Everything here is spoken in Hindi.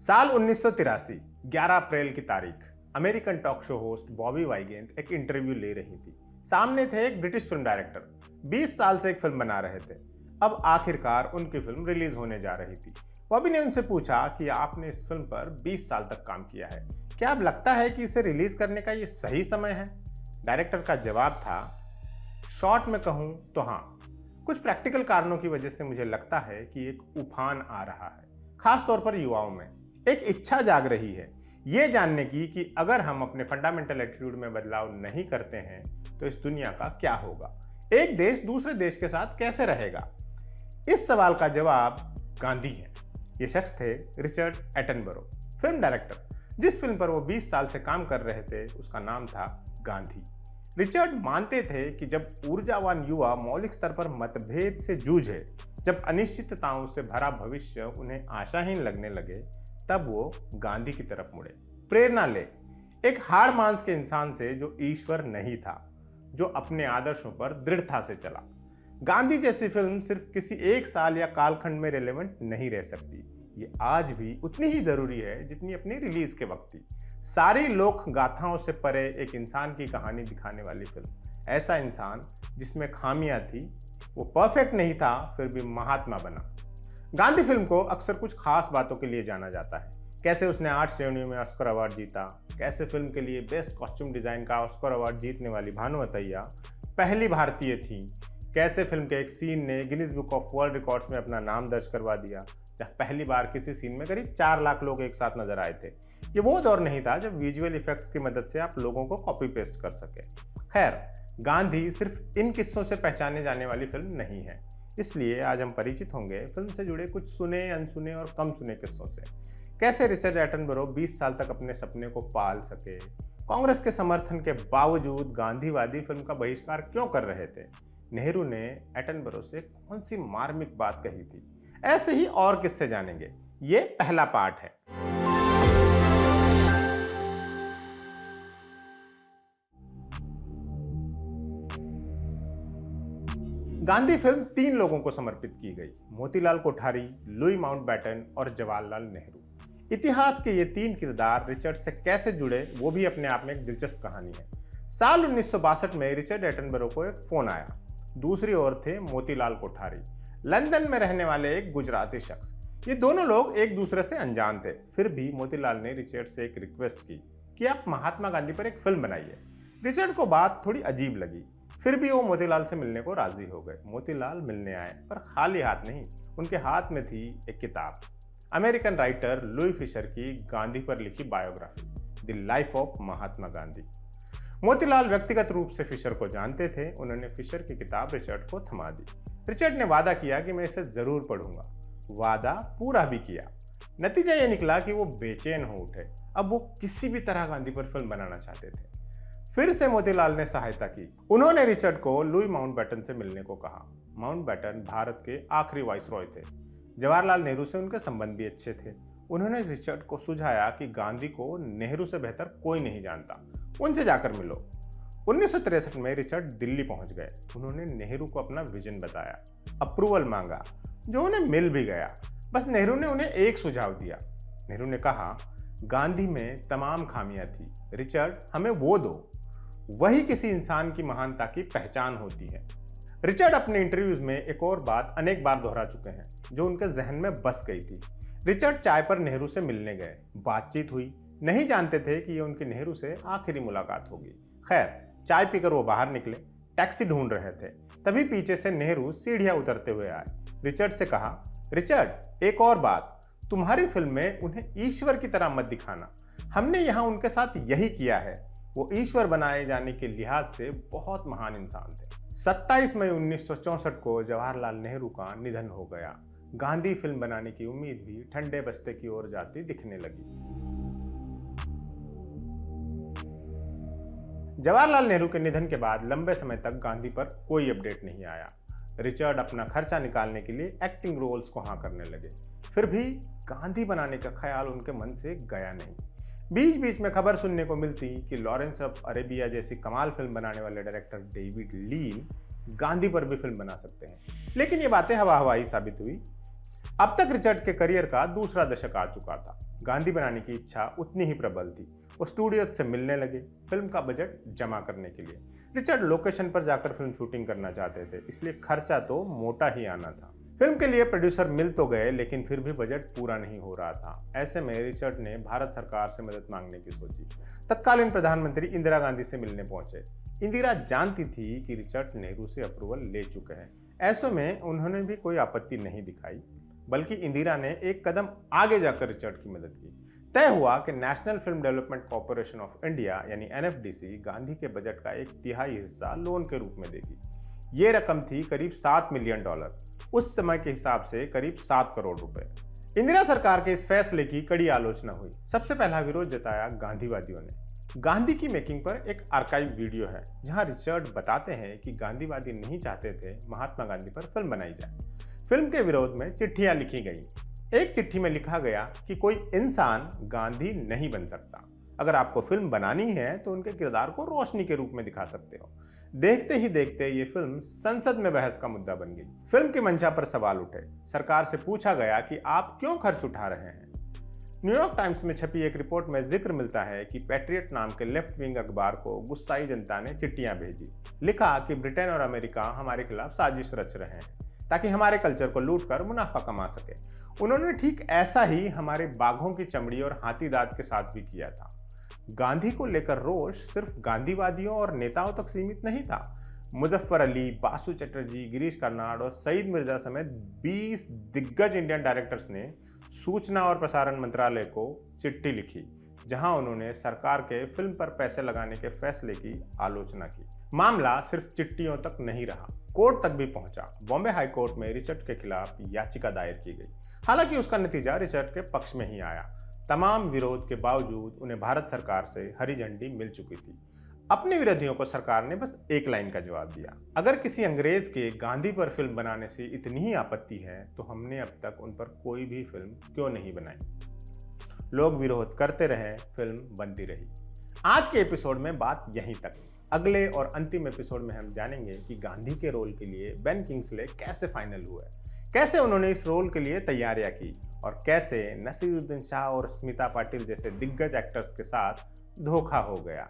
साल 1983, 11 अप्रैल की तारीख, American talk show host Bobby Wygant एक इंटरव्यू ले रही थी। सामने थे एक ब्रिटिश फिल्म डायरेक्टर, 20 साल से एक फिल्म बना रहे थे। अब आखिरकार उनकी फिल्म रिलीज होने जा रही थी। बॉबी ने उनसे पूछा कि आपने इस फिल्म पर 20 साल तक काम किया है, क्या अब लगता है कि इसे रिलीज करने का ये सही समय है? डायरेक्टर का जवाब था, शॉर्ट में कहूं तो हाँ, कुछ प्रैक्टिकल कारणों की वजह से मुझे लगता है कि एक उफान आ रहा है, खास तौर पर युवाओं में। एक इच्छा जाग रही है ये जानने की कि अगर हम अपने फंडामेंटल एटीट्यूड में बदलाव नहीं करते हैं तो इस दुनिया का क्या होगा, एक देश दूसरे देश के साथ कैसे रहेगा। इस सवाल का जवाब गांधी है। ये शख्स थे रिचर्ड एटनबरो, फिल्म डायरेक्टर। जिस फिल्म पर वो 20 साल से काम कर रहे थे उसका नाम था गांधी। रिचर्ड मानते थे कि जब ऊर्जावान युवा मौलिक स्तर पर मतभेद से जूझे, जब अनिश्चितताओं से भरा भविष्य उन्हें आशाहीन लगने लगे, तब वो गांधी की तरफ मुड़े। प्रेरणा ले एक हाड़ मांस के इंसान से जो ईश्वर नहीं था, जो अपने आदर्शों पर दृढ़ता से चला। गांधी जैसी फिल्म सिर्फ किसी एक साल या कालखंड में रिलेवेंट नहीं रह सकती। ये आज भी उतनी ही जरूरी है जितनी अपनी रिलीज के वक्त थी। सारी लोक गाथाओं से परे एक इंसान की कहानी दिखाने वाली फिल्म। ऐसा इंसान जिसमें खामियां थी, वो परफेक्ट नहीं था फिर भी महात्मा बना। गांधी फिल्म को अक्सर कुछ खास बातों के लिए जाना जाता है। कैसे उसने 8 श्रेणियों में ऑस्कर अवार्ड जीता, कैसे फिल्म के लिए बेस्ट कॉस्ट्यूम डिजाइन का ऑस्कर अवार्ड जीतने वाली भानु अथैया पहली भारतीय थी, कैसे फिल्म के एक सीन ने Guinness book of world records में अपना नाम दर्ज करवा दिया, जहाँ पहली बार किसी सीन में करीब 4 लाख लोग एक साथ नजर आए थे। ये वो दौर नहीं था जब विजुअल इफेक्ट्स की मदद से आप लोगों को कॉपी पेस्ट कर सके। खैर, गांधी सिर्फ इन किस्सों से पहचाने जाने वाली फिल्म नहीं है, इसलिए आज हम परिचित होंगे फिल्म से जुड़े कुछ सुने, अनसुने और कम सुने किस्सों से। कैसे रिचर्ड एटनबरो 20 साल तक अपने सपने को पाल सके, कांग्रेस के समर्थन के बावजूद गांधीवादी फिल्म का बहिष्कार क्यों कर रहे थे, नेहरू ने एटनबरो से कौन सी मार्मिक बात कही थी, ऐसे ही और किस्से जानेंगे। ये पहला पार्ट है। गांधी फिल्म 3 लोगों को समर्पित की गई, मोतीलाल कोठारी, लुई माउंटबैटन और जवाहरलाल नेहरू। इतिहास के ये 3 किरदार रिचर्ड से कैसे जुड़े वो भी अपने आप में एक दिलचस्प कहानी है। साल 1962 में रिचर्ड एटनबरो को एक फोन आया। दूसरी ओर थे मोतीलाल कोठारी, लंदन में रहने वाले एक गुजराती शख्स। ये दोनों लोग एक दूसरे से अनजान थे, फिर भी मोतीलाल ने रिचर्ड से एक रिक्वेस्ट की कि आप महात्मा गांधी पर एक फिल्म बनाइए। रिचर्ड को बात थोड़ी अजीब लगी, फिर भी वो मोतीलाल से मिलने को राजी हो गए। मोतीलाल मिलने आए, पर खाली हाथ नहीं। उनके हाथ में थी एक किताब, अमेरिकन राइटर लुई फिशर की गांधी पर लिखी biography, the life of Mahatma Gandhi. Motilal व्यक्तिगत रूप से फिशर को जानते थे। उन्होंने फिशर की किताब रिचर्ड को थमा दी। रिचर्ड ने वादा किया कि मैं इसे जरूर पढ़ूंगा। वादा पूरा भी किया। नतीजा यह निकला कि वो बेचैन हो उठे। अब वो किसी भी तरह गांधी पर फिल्म बनाना चाहते थे। फिर से मोतीलाल ने सहायता की। उन्होंने रिचर्ड को लुई माउंटबैटन से मिलने को कहा। माउंटबैटन भारत के आखिरी वाइसरॉय थे। जवाहरलाल नेहरू से उनके संबंध भी अच्छे थे। उन्होंने रिचर्ड को सुझाया कि गांधी को नेहरू से बेहतर कोई नहीं जानता, उनसे जाकर मिलो। 1963 में रिचर्ड दिल्ली पहुंच गए। उन्होंने नेहरू को अपना विजन बताया, अप्रूवल मांगा, जो उन्हें मिल भी गया। बस नेहरू ने उन्हें एक सुझाव दिया। नेहरू ने कहा, गांधी में तमाम खामियां थी, रिचर्ड हमें वो दो, वही किसी इंसान की महानता की पहचान होती है। रिचर्ड अपने इंटरव्यूज में एक और बात अनेक बार दोहरा चुके हैं, जो उनके जहन में बस गई थी। रिचर्ड चाय पर नेहरू से मिलने गए, बातचीत हुई। नहीं जानते थे कि ये उनकी नेहरू से आखिरी मुलाकात होगी। खैर, चाय पीकर वो बाहर निकले, टैक्सी ढूंढ रहे थे। तभी पीछे से नेहरू सीढ़ियां उतरते हुए आए। रिचर्ड से कहा, रिचर्ड एक और बात, तुम्हारी फिल्म में उन्हें ईश्वर की तरह मत दिखाना। हमने यहाँ उनके साथ यही किया है। वो ईश्वर बनाए जाने के लिहाज से बहुत महान इंसान थे। 27 मई 1964 को जवाहरलाल नेहरू का निधन हो गया। गांधी फिल्म बनाने की उम्मीद भी ठंडे बस्ते की ओर जाती दिखने लगी। जवाहरलाल नेहरू के निधन के बाद लंबे समय तक गांधी पर कोई अपडेट नहीं आया। रिचर्ड अपना खर्चा निकालने के लिए एक्टिंग रोल्स को हाँ करने लगे। फिर भी गांधी बनाने का ख्याल उनके मन से गया नहीं। बीच बीच में खबर सुनने को मिलती कि लॉरेंस ऑफ अरेबिया जैसी कमाल फिल्म बनाने वाले डायरेक्टर डेविड लीन गांधी पर भी फिल्म बना सकते हैं, लेकिन ये बातें हवा हवाई साबित हुई। अब तक रिचर्ड के करियर का दूसरा दशक आ चुका था। गांधी बनाने की इच्छा उतनी ही प्रबल थी। वो स्टूडियो से मिलने लगे फिल्म का बजट जमा करने के लिए। रिचर्ड लोकेशन पर जाकर फिल्म शूटिंग करना चाहते थे, इसलिए खर्चा तो मोटा ही आना था। फिल्म के लिए प्रोड्यूसर मिल तो गए, लेकिन फिर भी बजट पूरा नहीं हो रहा था। ऐसे में रिचर्ड ने भारत सरकार से मदद मांगने की सोची। तत्कालीन प्रधानमंत्री इंदिरा गांधी से मिलने पहुंचे। इंदिरा जानती थी कि रिचर्ड ने रूसी अप्रूवल ले चुके हैं, ऐसे में उन्होंने भी कोई आपत्ति नहीं दिखाई, बल्कि इंदिरा ने एक कदम आगे जाकर रिचर्ड की मदद की। तय हुआ कि national film development corporation of India यानी एनएफडीसी गांधी के बजट का 1/3 हिस्सा लोन के रूप में देगी। ये रकम थी करीब $7 मिलियन, उस समय के हिसाब से करीब 7 करोड़ रुपए। इंदिरा सरकार के इस फैसले की कड़ी आलोचना हुई। सबसे पहला विरोध जताया गांधीवादियों ने। गांधी की मेकिंग पर एक आर्काइव वीडियो है जहां रिचर्ड बताते हैं कि गांधीवादी नहीं चाहते थे महात्मा गांधी पर फिल्म बनाई जाए। फिल्म के विरोध में चिट्ठियां लिखी गईं। एक चिट्ठी में लिखा गया कि कोई इंसान गांधी नहीं बन सकता। अगर आपको फिल्म बनानी है तो उनके किरदार को रोशनी के रूप में दिखा सकते हो। देखते ही देखते ये फिल्म संसद में बहस का मुद्दा बन गई। फिल्म की मंशा पर सवाल उठे। सरकार से पूछा गया कि आप क्यों खर्च उठा रहे हैं। न्यूयॉर्क टाइम्स में छपी एक रिपोर्ट में जिक्र मिलता है कि पैट्रियट नाम के लेफ्ट विंग अखबार को गुस्साई जनता ने चिट्ठियां भेजी। लिखा कि ब्रिटेन और अमेरिका हमारे खिलाफ साजिश रच रहे हैं ताकि हमारे कल्चर को लूट कर मुनाफा कमा सके। उन्होंने ठीक ऐसा ही हमारे बाघों की चमड़ी और हाथी दांत के साथ भी किया था। गांधी को लेकर रोष सिर्फ गांधीवादियों और नेताओं तक सीमित नहीं था। मुजफ्फर अली, बासु चटर्जी, गिरीश कर्नाड और सईद मिर्जा समेत 20 दिग्गज इंडियन डायरेक्टर्स ने सूचना और प्रसारण मंत्रालय को चिट्ठी लिखी, जहां उन्होंने सरकार के फिल्म पर पैसे लगाने के फैसले की आलोचना की। मामला सिर्फ चिट्ठियों तक नहीं रहा, कोर्ट तक भी पहुंचा। बॉम्बे हाई कोर्ट में रिचर्ड के खिलाफ याचिका दायर की गई। हालांकि उसका नतीजा रिचर्ड के पक्ष में ही आया। तमाम विरोध के बावजूद उन्हें भारत सरकार से हरी झंडी मिल चुकी थी। अपने विरोधियों को सरकार ने बस एक लाइन का जवाब दिया, अगर किसी अंग्रेज के गांधी पर फिल्म बनाने से इतनी ही आपत्ति है तो हमने अब तक उन पर कोई भी फिल्म क्यों नहीं बनाई। लोग विरोध करते रहे, फिल्म बनती रही। आज के एपिसोड में बात यहीं तक। अगले और अंतिम एपिसोड में हम जानेंगे कि गांधी के रोल के लिए बेन किंग्सले कैसे फाइनल हुए, कैसे उन्होंने इस रोल के लिए तैयारियां की और कैसे नसीरुद्दीन शाह और स्मिता पाटिल जैसे दिग्गज एक्टर्स के साथ धोखा हो गया।